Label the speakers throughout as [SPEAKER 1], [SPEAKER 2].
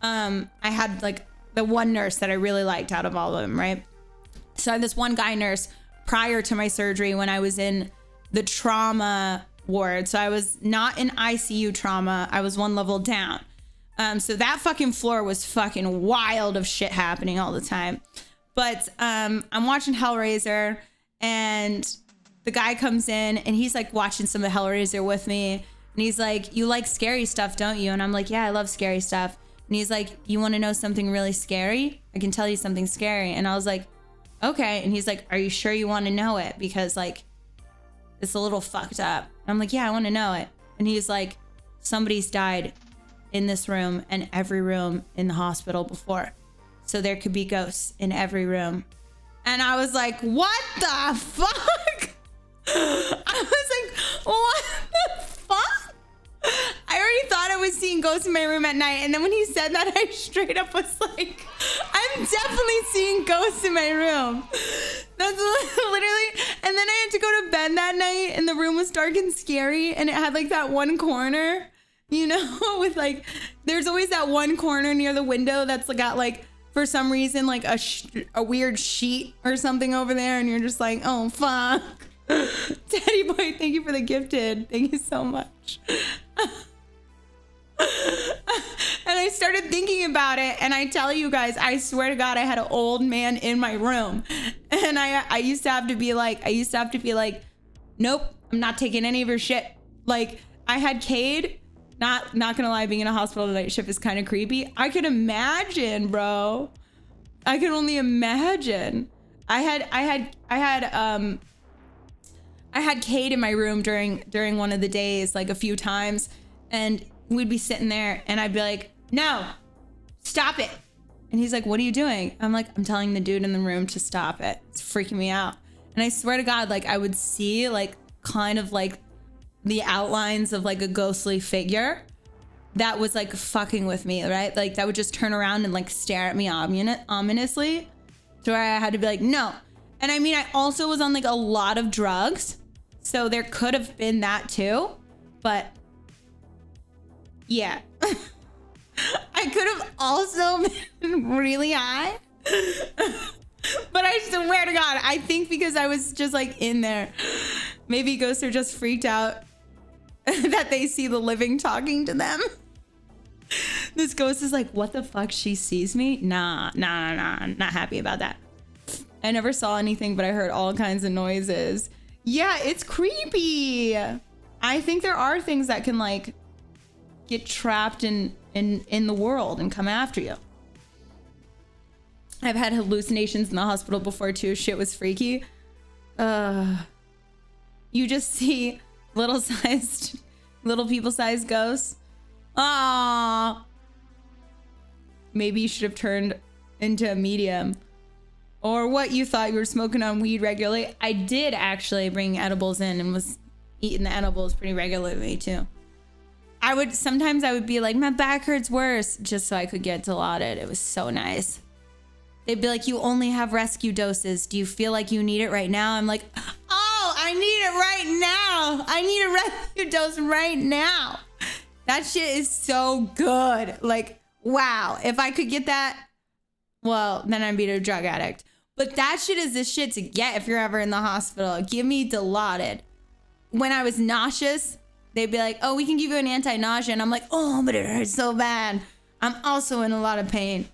[SPEAKER 1] I had like the one nurse that I really liked out of all of them, right? So I had this one guy nurse prior to my surgery when I was in the trauma ward. So I was not in ICU trauma. I was one level down. So that fucking floor was fucking wild of shit happening all the time. But I'm watching Hellraiser and the guy comes in and he's like watching some of Hellraiser with me. And he's like, you like scary stuff, don't you? And I'm like, yeah, I love scary stuff. And he's like, you want to know something really scary? I can tell you something scary. And I was like, okay. And he's like, are you sure you want to know it? Because like, it's a little fucked up. And I'm like, yeah, I want to know it. And he's like, somebody's died in this room and every room in the hospital before. So there could be ghosts in every room. And I was like, what the fuck? I was like, what the fuck? I already thought I was seeing ghosts in my room at night. And then when he said that, I straight up was like, I'm definitely seeing ghosts in my room. That's literally, and then I had to go to bed that night and the room was dark and scary. And it had like that one corner, you know, with like, there's always that one corner near the window that's got like, for some reason, like a weird sheet or something over there. And you're just like, oh, fuck. Teddy boy, thank you for the gifted. Thank you so much. And I started thinking about it. And I tell you guys, I swear to God, I had an old man in my room. And I used to have to be like, nope, I'm not taking any of your shit. Like I had Cade. Not gonna lie, being in a hospital night shift is kind of creepy. I could imagine, bro. I can only imagine. I had Cade in my room during one of the days, like a few times, and we'd be sitting there and I'd be like, no, stop it. And he's like, what are you doing? I'm like, I'm telling the dude in the room to stop it. It's freaking me out. And I swear to God, like I would see like kind of like the outlines of like a ghostly figure that was like fucking with me, right? Like that would just turn around and like stare at me ominously to where I had to be like, no. And I mean, I also was on like a lot of drugs. So there could have been that too, but yeah. I could have also been really high. But I swear to God, I think because I was just like in there, maybe ghosts are just freaked out that they see the living talking to them. This ghost is like, what the fuck? She sees me? Nah, I'm not happy about that. I never saw anything, but I heard all kinds of noises. Yeah, it's creepy. I think there are things that can like get trapped in the world and come after you. I've had hallucinations in the hospital before too. Shit was freaky. You just see little people-sized ghosts. Ah, maybe you should have turned into a medium. Or what, you thought you were smoking on weed regularly? I did actually bring edibles in and was eating the edibles pretty regularly too. Sometimes I would be like, my back hurts worse, just so I could get Dilaudid. It was so nice. They'd be like, you only have rescue doses. Do you feel like you need it right now? I'm like, oh, I need it right now. I need a rescue dose right now. That shit is so good. Like, wow. If I could get that, well, then I'd be a drug addict. But that shit is the shit to get if you're ever in the hospital. Give me Dilaudid. When I was nauseous, they'd be like, oh, we can give you an anti-nausea. And I'm like, oh, but it hurts so bad. I'm also in a lot of pain.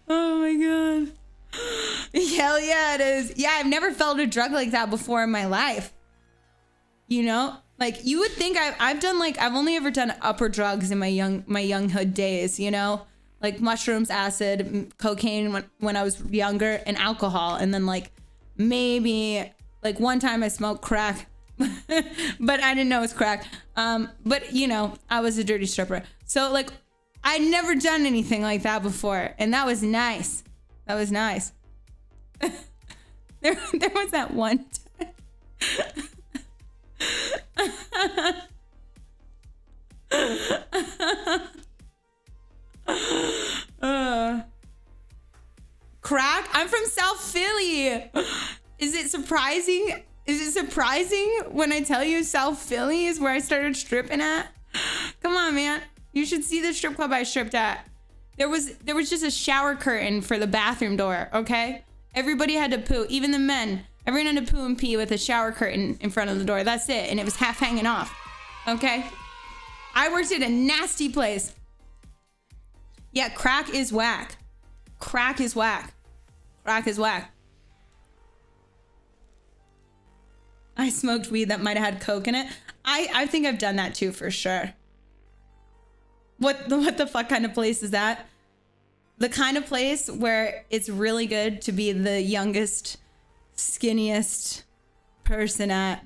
[SPEAKER 1] Oh my God. Hell yeah, it is. Yeah, I've never felt a drug like that before in my life. You know, like you would think I've done like, I've only ever done upper drugs in my younghood days, you know, like mushrooms, acid, cocaine when I was younger, and alcohol. And then like maybe like one time I smoked crack, but I didn't know it was crack. But you know, I was a dirty stripper. So like, I'd never done anything like that before. And that was nice. That was nice. There was that one time. Crack? I'm from South Philly. Is it surprising? Is it surprising when I tell you South Philly is where I started stripping at? Come on, man. You should see the strip club I stripped at. There was just a shower curtain for the bathroom door, okay? Everybody had to poo, even the men. Everyone had to poo and pee with a shower curtain in front of the door. That's it. And it was half hanging off, okay? I worked at a nasty place. Yeah, crack is whack. Crack is whack. Crack is whack. I smoked weed that might have had coke in it. I think I've done that too, for sure. What the fuck kind of place is that? The kind of place where it's really good to be the youngest, skinniest person at.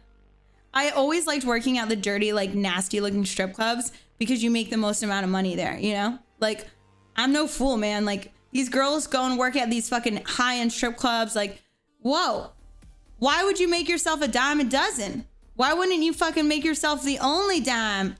[SPEAKER 1] I always liked working at the dirty, like nasty looking strip clubs because you make the most amount of money there, you know? Like, I'm no fool, man. Like, these girls go and work at these fucking high-end strip clubs. Like, whoa. Why would you make yourself a dime a dozen? Why wouldn't you fucking make yourself the only dime